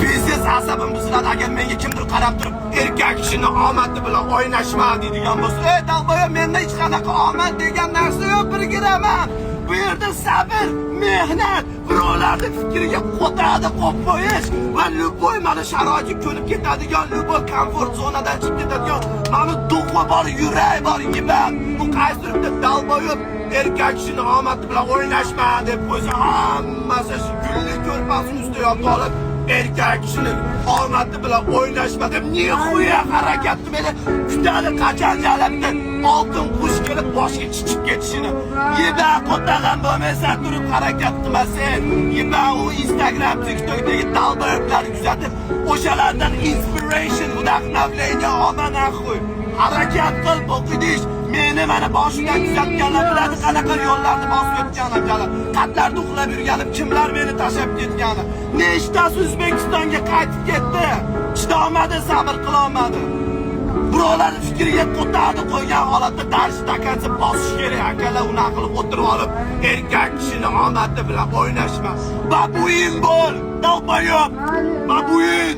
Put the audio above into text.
Biznes asabim buziladi agar menga kimdir qarab turib erkak kishini omadi bilan o'ynashma deydigan bo'lsa, ey dalboya, menda hech qanaqa omad degan narsa yo'q, birgiraman. Bu yerda sabr, mehnat, birovlarning fikriga qo'tadi qo'yib qo'yish va luboy mana sharoitga ko'nib ketadigan, luboy komfort zonadan chiqib ketadigan, mana duxva bor, yurak bor, yibat. Bu qaysi bitta dalboyib erkak kishini omadi bilan o'ynashma deb qo'ysa, hammasi shu gulli ko'rpasini ustiga yotib olib erkak kishinin omadi bilan o'ynashma deb nihoya harakatni meni kutadi, qachon jalabda oltin qush kelib boshga chiqib ketishini. Yiba qo'tagan bo'lmasa turib harakat qilmasin. Yiba u Instagram, TikTokdagi dalboyiblarni kuzatib, o'shalardan inspiration, vdохновление olma naxuy. Harakat qil, o'qidish. Meni mana boshidan kuzatganlar biladi qanaqa yo'llarni bosib o'tganim, qatlarda uxlab yurganim, kimlar meni tashlab ketgani. Nechtasi O'zbekistonga qaytib ketdi. Chidolmadi, sabr qila olmadi. Birovlarning fikriga qo'tadi qo'ygan holatda dars takansa bosish kerak. Akalar uni qilib o'tirib olib, erkak kishini omadi bilan o'ynashma. Babuin bo'l, dalboyob. Babuin.